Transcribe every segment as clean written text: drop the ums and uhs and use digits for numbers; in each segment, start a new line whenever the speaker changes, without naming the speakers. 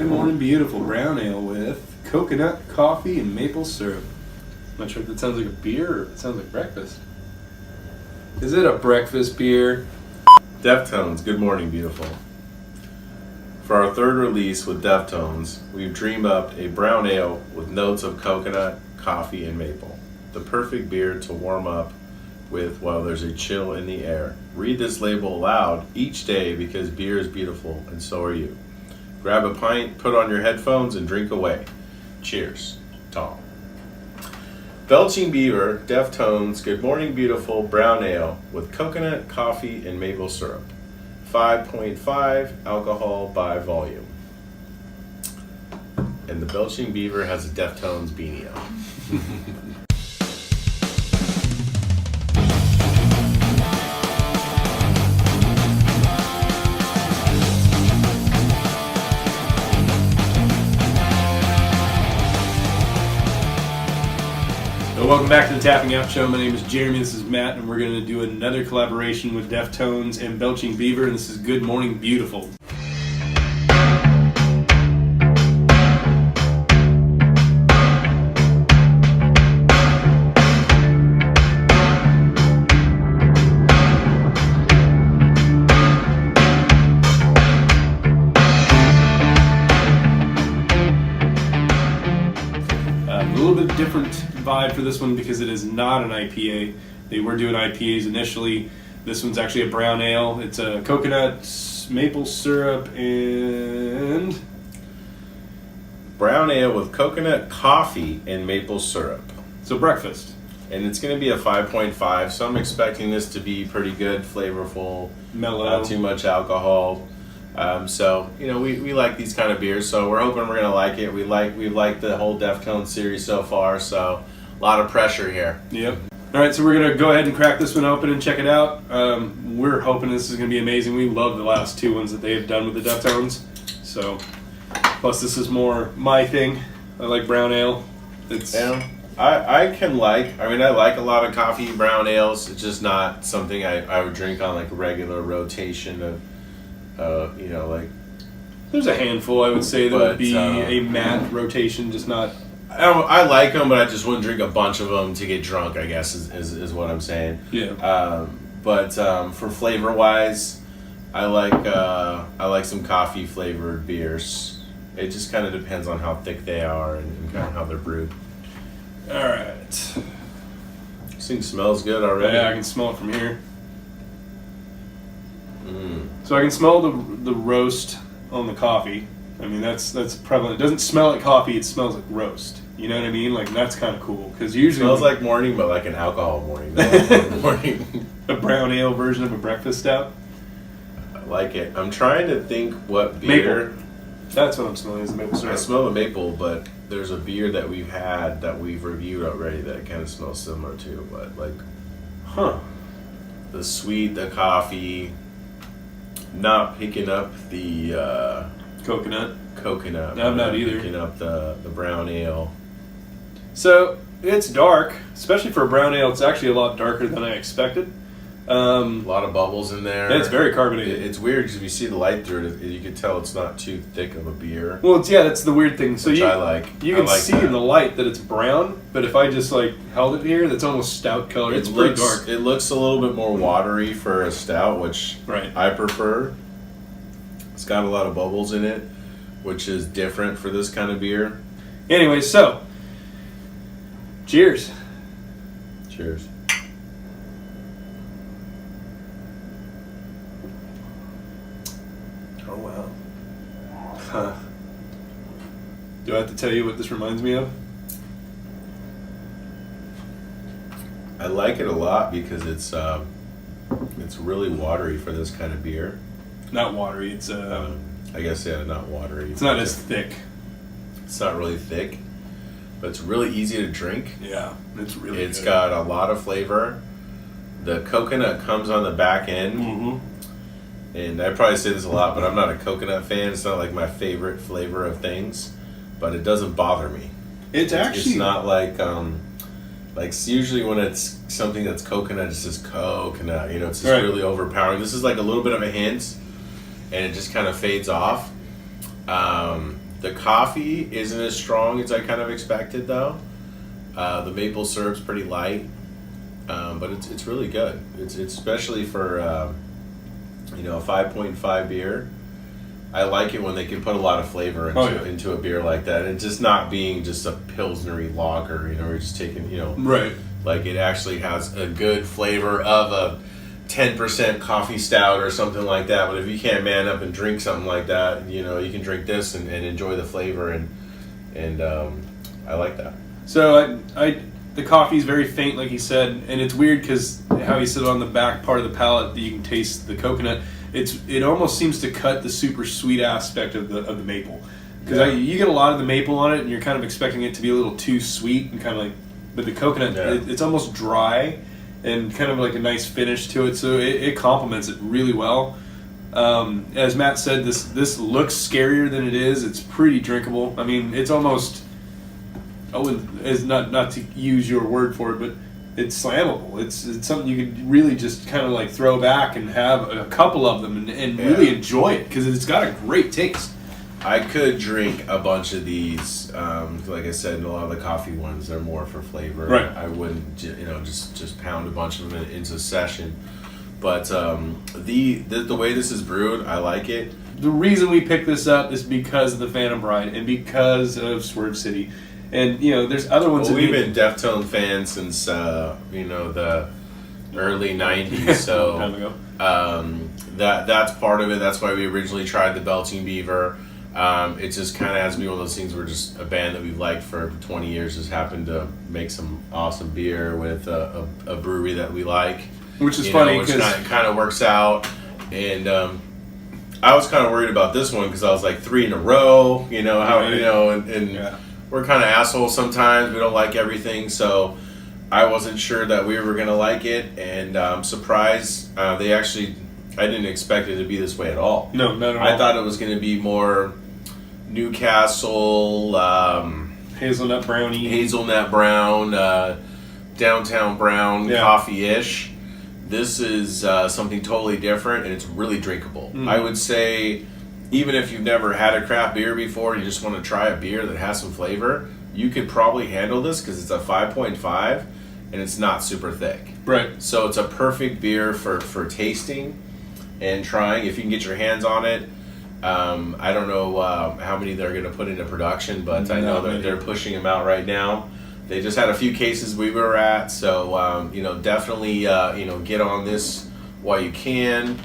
Good morning, beautiful brown ale with coconut, coffee, and maple syrup. I'm not sure if that sounds like a beer or if it sounds like breakfast. Is it a breakfast beer?
Deftones, good morning, beautiful. For our third release with Deftones, we've dreamed up a brown ale with notes of coconut, coffee, and maple. The perfect beer to warm up with while there's a chill in the air. Read this label aloud each day because beer is beautiful and so are you. Grab a pint, put on your headphones, and drink away. Cheers, Tom. Belching Beaver, Deftones, Good Morning Beautiful Brown Ale with coconut, coffee, and maple syrup. 5.5 alcohol by volume. And the Belching Beaver has a Deftones beanie on.
Welcome back to the Tapping Out Show. My name is Jeremy, this is Matt, and we're going to do another collaboration with Deftones and Belching Beaver, and this is Good Morning Beautiful. A little bit different vibe for this one because it is not an IPA. They were doing IPAs initially. This one's actually a brown ale. It's a coconut, maple syrup, and
Brown ale with coconut, coffee, and maple syrup.
so breakfast.
And it's going to be a 5.5, so I'm expecting this to be pretty good, flavorful,
Mellow.
not too much alcohol. We like these kind of beers, so we're hoping we're going to like it. We've liked the whole Deftones series so far, so a lot of pressure here.
Yep. All right, so we're going to go ahead and crack this one open and check it out. We're hoping this is going to be amazing. We love the last two ones that they have done with the Deftones. So, plus this is more my thing. I like brown ale.
I like a lot of coffee brown ales. It's just not something I would drink on like a regular rotation of,
There's a handful, I would say, that would be a matte rotation, just not...
I like them, but I just wouldn't drink a bunch of them to get drunk, I guess, is what I'm saying.
Yeah.
But for flavor wise, I like some coffee flavored beers. It just kind of depends on how thick they are and kind of how they're brewed.
All right.
This thing smells good already.
Yeah, I can smell it from here. So I can smell the roast on the coffee. I mean, that's prevalent. It doesn't smell like coffee, it smells like roast. You know what I mean? Like, that's kind of cool. Because usually...
Smells like morning, but like an alcohol morning. Morning.
A brown ale version of a breakfast stout.
I like it. I'm trying to think what beer...
Maple. That's what I'm smelling, is the maple syrup.
I smell the maple, but there's a beer that we've had that we've reviewed already that kind of smells similar to, but like... The sweet, the coffee... Not picking up the...
Coconut.
No,
I'm not either.
Picking up the brown ale.
So, it's dark. Especially for a brown ale, it's actually a lot darker than I expected.
A lot of bubbles in there.
It's very carbonated.
It's weird because if you see the light through it, you can tell it's not too thick of a beer.
Well, that's the weird thing. So
which I like.
You can see in the light that it's brown, but if I just held it here, that's almost stout color. It's pretty dark.
It looks a little bit more watery for a stout, which I prefer. It's got a lot of bubbles in it, which is different for this kind of beer.
Anyway, so cheers.
Cheers.
Oh, wow. Huh. Do I have to tell you what this reminds me of?
I like it a lot because it's really watery for this kind of beer.
Not watery, it's
I guess, not watery.
It's not as thick.
It's not really thick, but it's really easy to drink.
Yeah, it's really
It's
good.
got a lot of flavor. The coconut comes on the back end.
Mm-hmm.
And I probably say this a lot, but I'm not a coconut fan. It's not like my favorite flavor of things, but it doesn't bother me.
It's
not like usually when it's something that's coconut, it's just coconut. It's just really overpowering. This is like a little bit of a hint, and it just kind of fades off. The coffee isn't as strong as I kind of expected, though. The maple syrup's pretty light, but it's really good. It's especially for a 5.5 beer. I like it when they can put a lot of flavor into a beer like that, and just not being just a pilsnery lager. We're just taking
Right.
like it actually has a good flavor of a 10% coffee stout or something like that. But if you can't man up and drink something like that, you can drink this and enjoy the flavor, and I like that.
So the coffee's very faint, like he said, and it's weird because how he said on the back part of the palate that you can taste the coconut. It almost seems to cut the super sweet aspect of the maple, because you get a lot of the maple on it, and you're kind of expecting it to be a little too sweet and kind of like, but the coconut it's almost dry and kind of like a nice finish to it, so it complements it really well. As Matt said, this looks scarier than it is. It's pretty drinkable. I mean, it's almost it's not to use your word for it, but it's slammable. It's something you could really just kind of like throw back and have a couple of them and really enjoy it, because it's got a great taste.
I could drink a bunch of these. Like I said, a lot of the coffee ones, they're more for flavor.
Right.
I wouldn't just pound a bunch of them into session. But the way this is brewed, I like it.
The reason we picked this up is because of the Phantom Bride and because of Swerve City. And, there's other ones.
Well, we've been Deftone fans since, the early 90s. So
time ago.
that's part of it. That's why we originally tried the Belching Beaver. It just kind of has to be one of those things where just a band that we've liked for 20 years has happened to make some awesome beer with a brewery that we like.
Which is funny,
which
because
kind of works out. And I was kind of worried about this one because I was like 3 in a row, and we're kind of assholes sometimes. We don't like everything, so I wasn't sure that we were going to like it, and I'm surprised. I didn't expect it to be this way at all.
No, not at all.
I thought it was going to be more Newcastle,
hazelnut
brown, downtown brown, coffee-ish. This is something totally different, and it's really drinkable. I would say, even if you've never had a craft beer before, you just want to try a beer that has some flavor, you could probably handle this because it's a 5.5 and it's not super thick.
Right.
So it's a perfect beer for tasting and trying if you can get your hands on it. I don't know how many they're going to put into production, but I know they're pushing them out right now. They just had a few cases we were at, so definitely get on this while you can.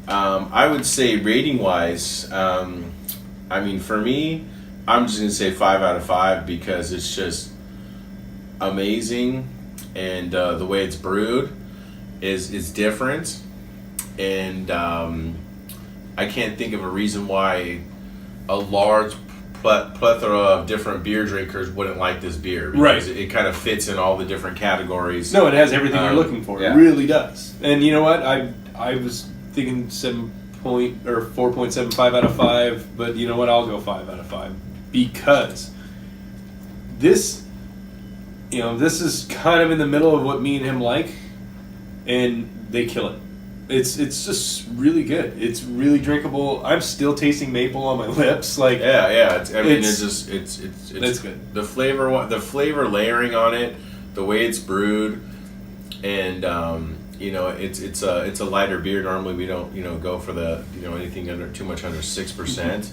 I would say rating wise, for me, I'm just gonna say 5 out of 5 because it's just amazing, and the way it's brewed is different, and I can't think of a reason why a large plethora of different beer drinkers wouldn't like this beer, because it kind of fits in all the different categories.
No, it has everything you're looking for.
Yeah.
It really does. And you know what? I was thinking 4.75 out of 5, but you know what? I'll go 5 out of 5 because this is kind of in the middle of what me and him like, and they kill it. It's just really good. It's really drinkable. I'm still tasting maple on my lips. Like
it's
good.
The flavor layering on it, the way it's brewed, and it's a lighter beer. Normally we don't go for the anything under 6%,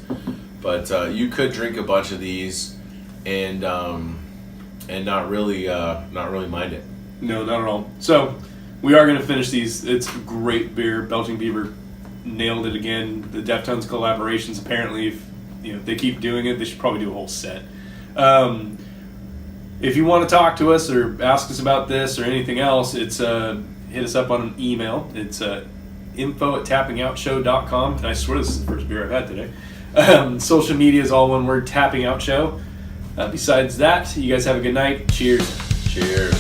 but you could drink a bunch of these and not really mind it.
No, not at all. So we are going to finish these. It's a great beer. Belching Beaver nailed it again. The Deftones collaborations, apparently, if they keep doing it, they should probably do a whole set. If you want to talk to us or ask us about this or anything else, it's hit us up on an email. It's info@tappingoutshow.com. And I swear this is the first beer I've had today. Social media is all one word, Tapping Out Show. Besides that, you guys have a good night. Cheers.
Cheers.